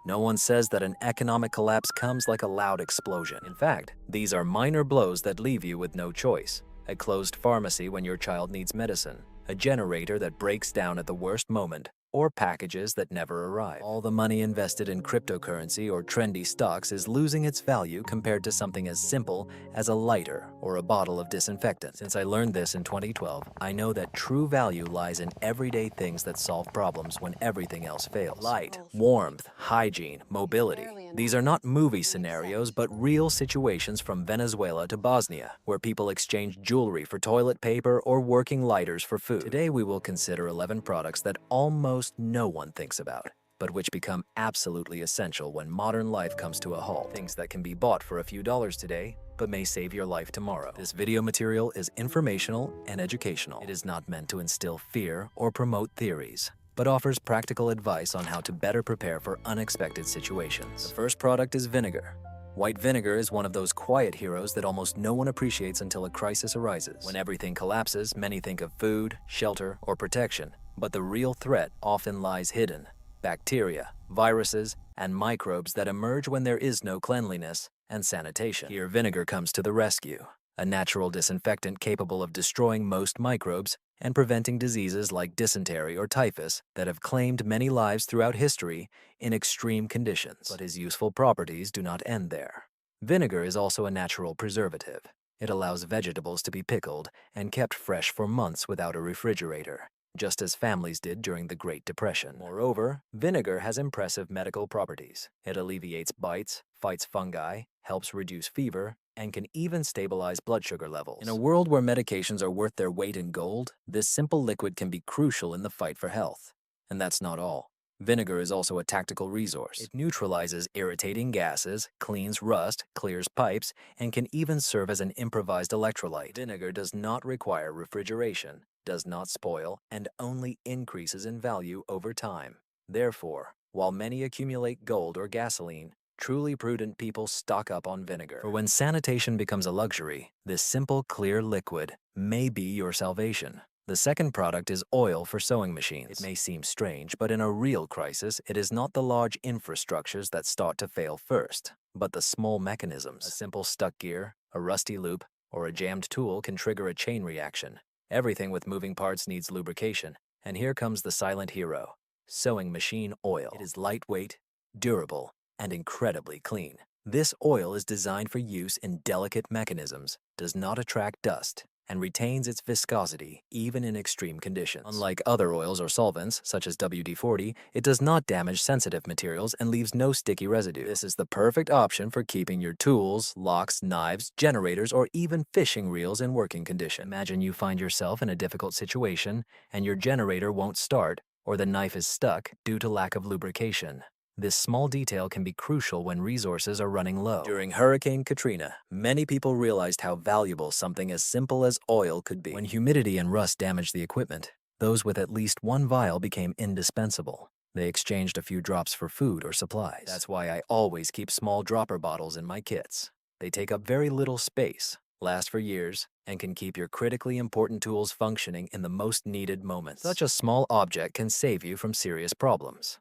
No one says that an economic collapse comes like a loud explosion. In fact, these are minor blows that leave you with no choice. A closed pharmacy when your child needs medicine, a generator that breaks down at the worst moment, or packages that never arrive. All the money invested in cryptocurrency or trendy stocks is losing its value compared to something as simple as a lighter or a bottle of disinfectant. Since I learned this in 2012, I know that true value lies in everyday things that solve problems when everything else fails. Light, warmth, hygiene, mobility. These are not movie scenarios, but real situations from Venezuela to Bosnia, where people exchange jewelry for toilet paper or working lighters for food. Today we will consider 11 products that almost no one thinks about, but which become absolutely essential when modern life comes to a halt. Things that can be bought for a few dollars today, but may save your life tomorrow. This video material is informational and educational. It is not meant to instill fear or promote theories, but offers practical advice on how to better prepare for unexpected situations. The first product is vinegar. White vinegar is one of those quiet heroes that almost no one appreciates until a crisis arises. When everything collapses, many think of food, shelter, or protection, but the real threat often lies hidden. Bacteria, viruses, and microbes that emerge when there is no cleanliness and sanitation. Here, vinegar comes to the rescue, a natural disinfectant capable of destroying most microbes and preventing diseases like dysentery or typhus that have claimed many lives throughout history in extreme conditions. But his useful properties do not end there. Vinegar is also a natural preservative. It allows vegetables to be pickled and kept fresh for months without a refrigerator, just as families did during the Great Depression. Moreover, vinegar has impressive medical properties. It alleviates bites, fights fungi, helps reduce fever, and can even stabilize blood sugar levels. In a world where medications are worth their weight in gold, this simple liquid can be crucial in the fight for health. And that's not all. Vinegar is also a tactical resource. It neutralizes irritating gases, cleans rust, clears pipes, and can even serve as an improvised electrolyte. Vinegar does not require refrigeration, does not spoil, and only increases in value over time. Therefore, while many accumulate gold or gasoline, truly prudent people stock up on vinegar. For when sanitation becomes a luxury, this simple, clear liquid may be your salvation. The second product is oil for sewing machines. It may seem strange, but in a real crisis, it is not the large infrastructures that start to fail first, but the small mechanisms. A simple stuck gear, a rusty loop, or a jammed tool can trigger a chain reaction. Everything with moving parts needs lubrication, and here comes the silent hero, sewing machine oil. It is lightweight, durable, and incredibly clean. This oil is designed for use in delicate mechanisms, does not attract dust, and retains its viscosity even in extreme conditions. Unlike other oils or solvents, such as WD-40, it does not damage sensitive materials and leaves no sticky residue. This is the perfect option for keeping your tools, locks, knives, generators, or even fishing reels in working condition. Imagine you find yourself in a difficult situation and your generator won't start, or the knife is stuck due to lack of lubrication. This small detail can be crucial when resources are running low. During Hurricane Katrina, many people realized how valuable something as simple as oil could be. When humidity and rust damaged the equipment, those with at least one vial became indispensable. They exchanged a few drops for food or supplies. That's why I always keep small dropper bottles in my kits. They take up very little space, last for years, and can keep your critically important tools functioning in the most needed moments. Such a small object can save you from serious problems.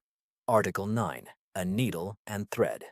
Article 9. A needle and thread.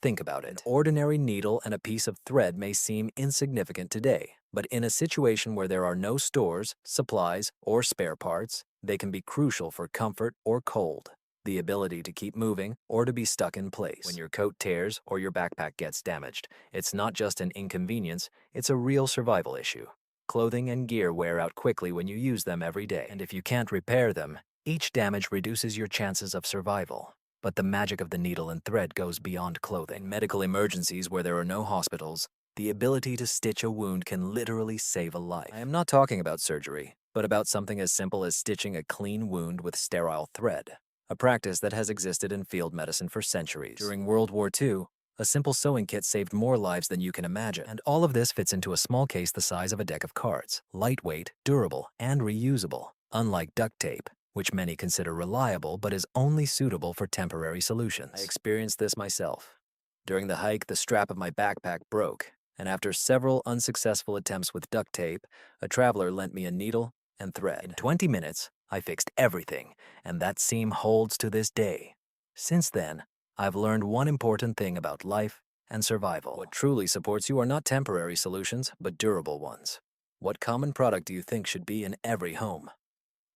Think about it. An ordinary needle and a piece of thread may seem insignificant today, but in a situation where there are no stores, supplies, or spare parts, they can be crucial for comfort or cold, the ability to keep moving or to be stuck in place. When your coat tears or your backpack gets damaged, it's not just an inconvenience, it's a real survival issue. Clothing and gear wear out quickly when you use them every day, and if you can't repair them, each damage reduces your chances of survival. But the magic of the needle and thread goes beyond clothing. In medical emergencies where there are no hospitals, the ability to stitch a wound can literally save a life. I am not talking about surgery, but about something as simple as stitching a clean wound with sterile thread, a practice that has existed in field medicine for centuries. During World War II, a simple sewing kit saved more lives than you can imagine. And all of this fits into a small case the size of a deck of cards, lightweight, durable, and reusable, unlike duct tape, which many consider reliable but is only suitable for temporary solutions. I experienced this myself. During the hike, the strap of my backpack broke, and after several unsuccessful attempts with duct tape, a traveler lent me a needle and thread. In 20 minutes, I fixed everything, and that seam holds to this day. Since then, I've learned one important thing about life and survival. What truly supports you are not temporary solutions, but durable ones. What common product do you think should be in every home?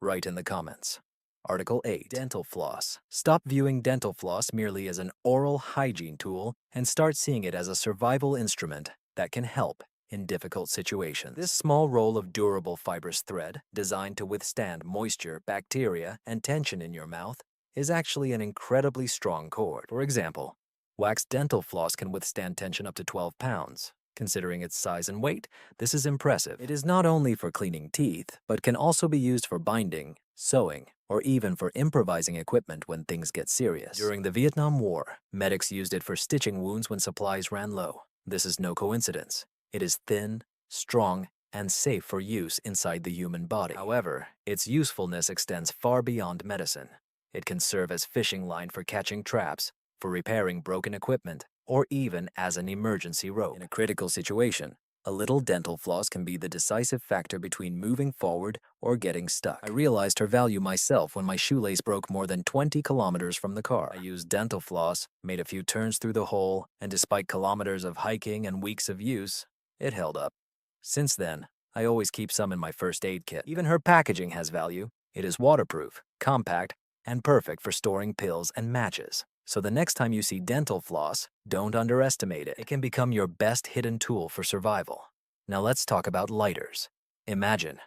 Write in the comments. Article 8. Dental floss. Stop viewing dental floss merely as an oral hygiene tool and start seeing it as a survival instrument that can help in difficult situations. This small roll of durable fibrous thread, designed to withstand moisture, bacteria, and tension in your mouth, is actually an incredibly strong cord. For example, waxed dental floss can withstand tension up to 12 pounds. Considering its size and weight, this is impressive. It is not only for cleaning teeth, but can also be used for binding, sewing, or even for improvising equipment when things get serious. During the Vietnam War, medics used it for stitching wounds when supplies ran low. This is no coincidence. It is thin, strong, and safe for use inside the human body. However, its usefulness extends far beyond medicine. It can serve as fishing line for catching traps, for repairing broken equipment, or even as an emergency rope. In a critical situation, a little dental floss can be the decisive factor between moving forward or getting stuck. I realized her value myself when my shoelace broke more than 20 kilometers from the car. I used dental floss, made a few turns through the hole, and despite kilometers of hiking and weeks of use, it held up. Since then, I always keep some in my first aid kit. Even her packaging has value. It is waterproof, compact, and perfect for storing pills and matches. So the next time you see dental floss, don't underestimate it. It can become your best hidden tool for survival. Now let's talk about lighters. Imagine,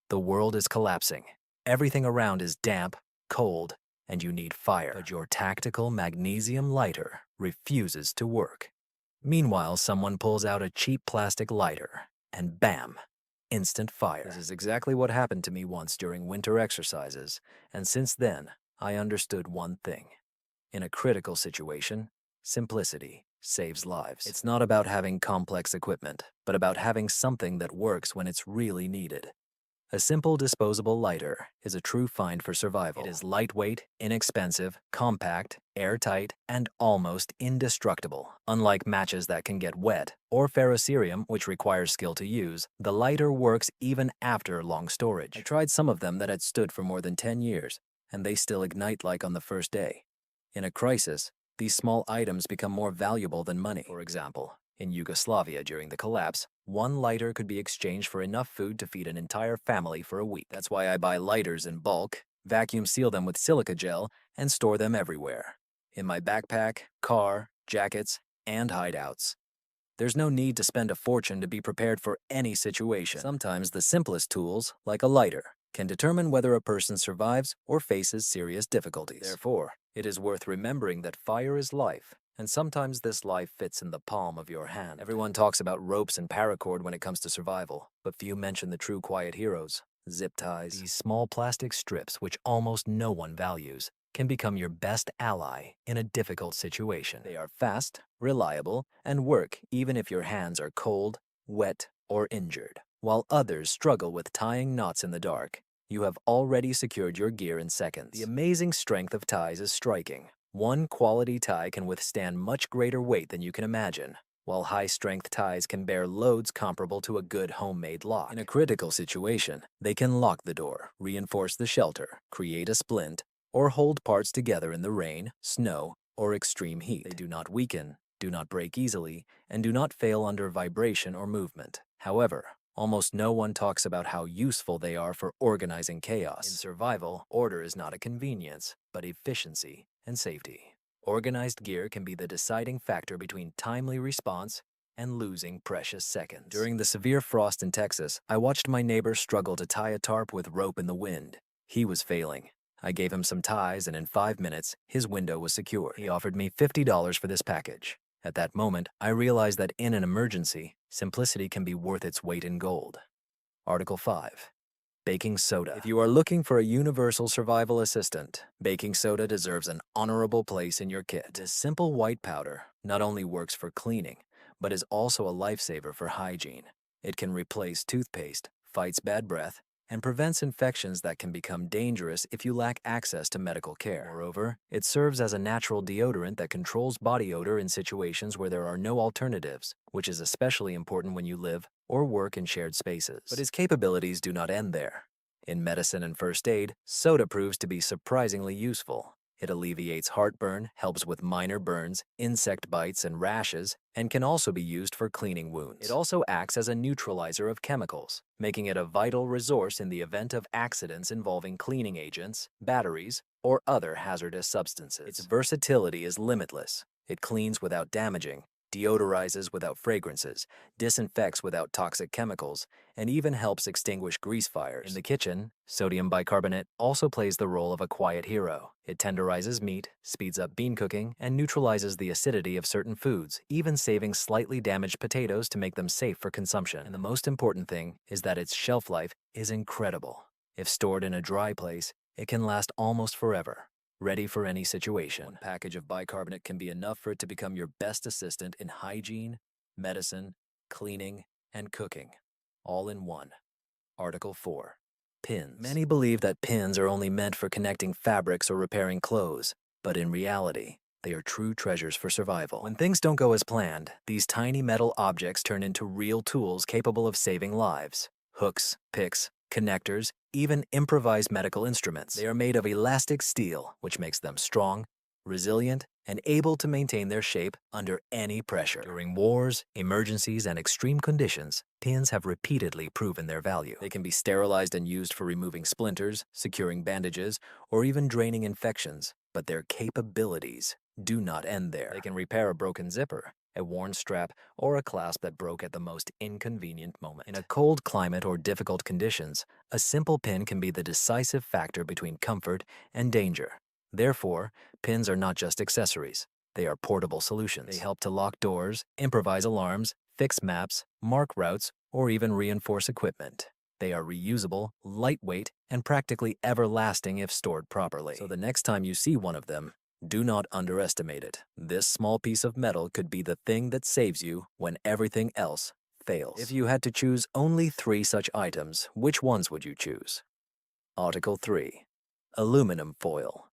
the world is collapsing. Everything around is damp, cold, and you need fire. But your tactical magnesium lighter refuses to work. Meanwhile, someone pulls out a cheap plastic lighter, and bam, instant fire. This is exactly what happened to me once during winter exercises, and since then, I understood one thing. In a critical situation, simplicity saves lives. It's not about having complex equipment, but about having something that works when it's really needed. A simple disposable lighter is a true find for survival. It is lightweight, inexpensive, compact, airtight, and almost indestructible. Unlike matches that can get wet, or ferrocerium, which requires skill to use, the lighter works even after long storage. I tried some of them that had stood for more than 10 years, and they still ignite like on the first day. In a crisis, these small items become more valuable than money. For example, in Yugoslavia during the collapse, one lighter could be exchanged for enough food to feed an entire family for a week. That's why I buy lighters in bulk, vacuum seal them with silica gel, and store them everywhere. In my backpack, car, jackets, and hideouts. There's no need to spend a fortune to be prepared for any situation. Sometimes the simplest tools, like a lighter, can determine whether a person survives or faces serious difficulties. Therefore, it is worth remembering that fire is life, and sometimes this life fits in the palm of your hand. Everyone talks about ropes and paracord when it comes to survival, but few mention the true quiet heroes, zip ties. These small plastic strips, which almost no one values, can become your best ally in a difficult situation. They are fast, reliable, and work even if your hands are cold, wet, or injured. While others struggle with tying knots in the dark, you have already secured your gear in seconds. The amazing strength of ties is striking. One quality tie can withstand much greater weight than you can imagine, while high-strength ties can bear loads comparable to a good homemade lock. In a critical situation, they can lock the door, reinforce the shelter, create a splint, or hold parts together in the rain, snow, or extreme heat. They do not weaken, do not break easily, and do not fail under vibration or movement. However, almost no one talks about how useful they are for organizing chaos. In survival, order is not a convenience, but efficiency and safety. Organized gear can be the deciding factor between timely response and losing precious seconds. During the severe frost in Texas, I watched my neighbor struggle to tie a tarp with rope in the wind. He was failing. I gave him some ties, and in 5 minutes, his window was secure. He offered me $50 for this package. At that moment, I realized that in an emergency, simplicity can be worth its weight in gold. Article 5. Baking soda. If you are looking for a universal survival assistant, baking soda deserves an honorable place in your kit. This simple white powder not only works for cleaning, but is also a lifesaver for hygiene. It can replace toothpaste, fights bad breath, and prevents infections that can become dangerous if you lack access to medical care. Moreover, it serves as a natural deodorant that controls body odor in situations where there are no alternatives, which is especially important when you live or work in shared spaces. But its capabilities do not end there. In medicine and first aid, soda proves to be surprisingly useful. It alleviates heartburn, helps with minor burns, insect bites, and rashes, and can also be used for cleaning wounds. It also acts as a neutralizer of chemicals, making it a vital resource in the event of accidents involving cleaning agents, batteries, or other hazardous substances. Its versatility is limitless. It cleans without damaging, deodorizes without fragrances, disinfects without toxic chemicals, and even helps extinguish grease fires. In the kitchen, sodium bicarbonate also plays the role of a quiet hero. It tenderizes meat, speeds up bean cooking, and neutralizes the acidity of certain foods, even saving slightly damaged potatoes to make them safe for consumption. And the most important thing is that its shelf life is incredible. If stored in a dry place, it can last almost forever, ready for any situation. One package of bicarbonate can be enough for it to become your best assistant in hygiene, medicine, cleaning, and cooking, all in one. Article 4. Pins. Many believe that pins are only meant for connecting fabrics or repairing clothes, but in reality, they are true treasures for survival. When things don't go as planned, these tiny metal objects turn into real tools capable of saving lives. Hooks, picks, connectors, even improvised medical instruments. They are made of elastic steel, which makes them strong, resilient, and able to maintain their shape under any pressure. During wars, emergencies, and extreme conditions, pins have repeatedly proven their value. They can be sterilized and used for removing splinters, securing bandages, or even draining infections, but their capabilities do not end there. They can repair a broken zipper, a worn strap, or a clasp that broke at the most inconvenient moment. In a cold climate or difficult conditions, a simple pin can be the decisive factor between comfort and danger. Therefore, pins are not just accessories. They are portable solutions. They help to lock doors, improvise alarms, fix maps, mark routes, or even reinforce equipment. They are reusable, lightweight, and practically everlasting if stored properly. So the next time you see one of them, do not underestimate it. This small piece of metal could be the thing that saves you when everything else fails. If you had to choose only 3 such items, which ones would you choose? Article 3. Aluminum foil.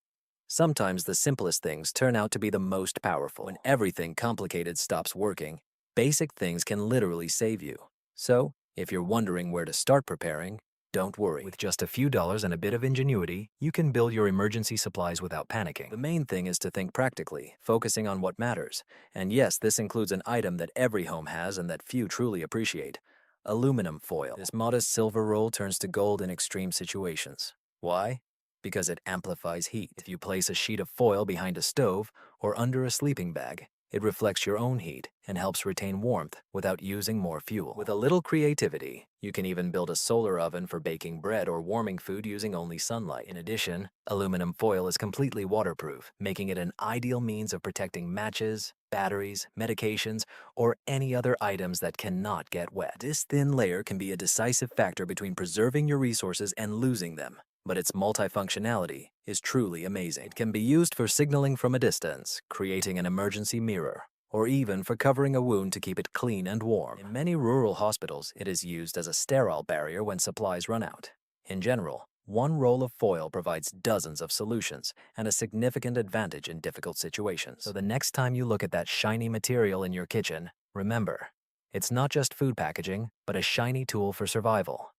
Sometimes the simplest things turn out to be the most powerful. When everything complicated stops working, basic things can literally save you. So, if you're wondering where to start preparing, don't worry. With just a few dollars and a bit of ingenuity, you can build your emergency supplies without panicking. The main thing is to think practically, focusing on what matters. And yes, this includes an item that every home has and that few truly appreciate: aluminum foil. This modest silver roll turns to gold in extreme situations. Why? Because it amplifies heat. If you place a sheet of foil behind a stove or under a sleeping bag, it reflects your own heat and helps retain warmth without using more fuel. With a little creativity, you can even build a solar oven for baking bread or warming food using only sunlight. In addition, aluminum foil is completely waterproof, making it an ideal means of protecting matches, batteries, medications, or any other items that cannot get wet. This thin layer can be a decisive factor between preserving your resources and losing them, but its multifunctionality is truly amazing. It can be used for signaling from a distance, creating an emergency mirror, or even for covering a wound to keep it clean and warm. In many rural hospitals, it is used as a sterile barrier when supplies run out. In general, one roll of foil provides dozens of solutions and a significant advantage in difficult situations. So the next time you look at that shiny material in your kitchen, remember, it's not just food packaging, but a shiny tool for survival.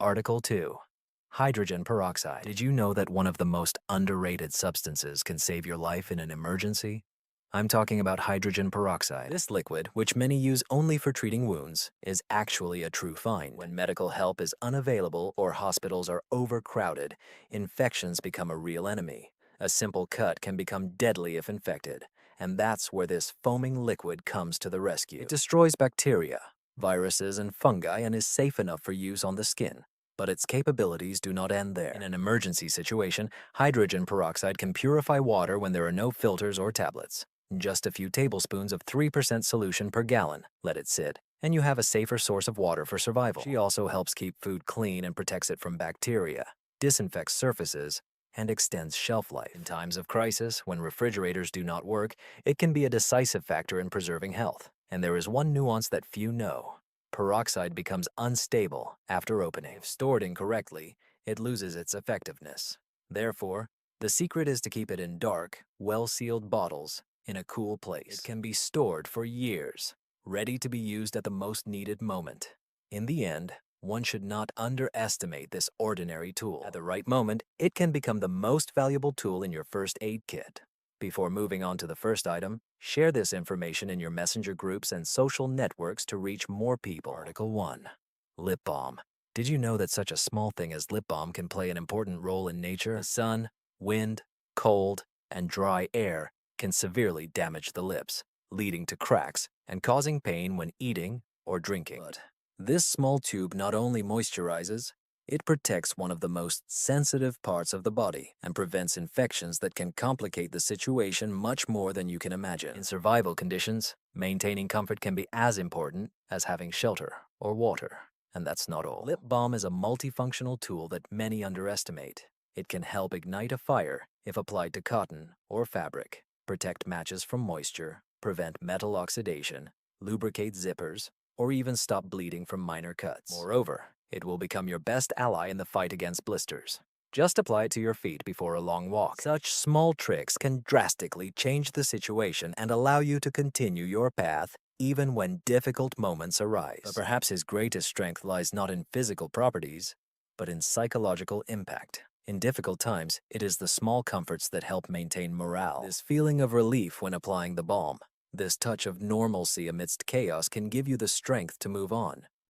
Article 2. Hydrogen peroxide. Did you know that one of the most underrated substances can save your life in an emergency? I'm talking about hydrogen peroxide. This liquid, which many use only for treating wounds, is actually a true find. When medical help is unavailable or hospitals are overcrowded, infections become a real enemy. A simple cut can become deadly if infected, and that's where this foaming liquid comes to the rescue. It destroys bacteria, viruses, and fungi and is safe enough for use on the skin. But its capabilities do not end there. In an emergency situation, hydrogen peroxide can purify water when there are no filters or tablets. Just a few tablespoons of 3% solution per gallon. Let it sit, and you have a safer source of water for survival. She also helps keep food clean and protects it from bacteria, disinfects surfaces, and extends shelf life. In times of crisis, when refrigerators do not work, it can be a decisive factor in preserving health. And there is one nuance that few know. Peroxide becomes unstable after opening. If stored incorrectly, it loses its effectiveness. Therefore, the secret is to keep it in dark, well-sealed bottles in a cool place. It can be stored for years, ready to be used at the most needed moment. In the end, One should not underestimate this ordinary tool. At the right moment, it can become the most valuable tool in your first aid kit. Before moving on to the first item, share this information in your messenger groups and social networks to reach more people. Article 1. Lip balm. Did you know that such a small thing as lip balm can play an important role in nature? The sun, wind, cold, and dry air can severely damage the lips, leading to cracks and causing pain when eating or drinking. But this small tube not only moisturizes, it protects one of the most sensitive parts of the body and prevents infections that can complicate the situation much more than you can imagine. In survival conditions, maintaining comfort can be as important as having shelter or water. And that's not all. Lip balm is a multifunctional tool that many underestimate. It can help ignite a fire if applied to cotton or fabric, protect matches from moisture, prevent metal oxidation, lubricate zippers, or even stop bleeding from minor cuts. Moreover, it will become your best ally in the fight against blisters. Just apply it to your feet before a long walk. Such small tricks can drastically change the situation and allow you to continue your path even when difficult moments arise. But perhaps his greatest strength lies not in physical properties, but in psychological impact. In difficult times, it is the small comforts that help maintain morale. This feeling of relief when applying the balm, this touch of normalcy amidst chaos can give you the strength to move on.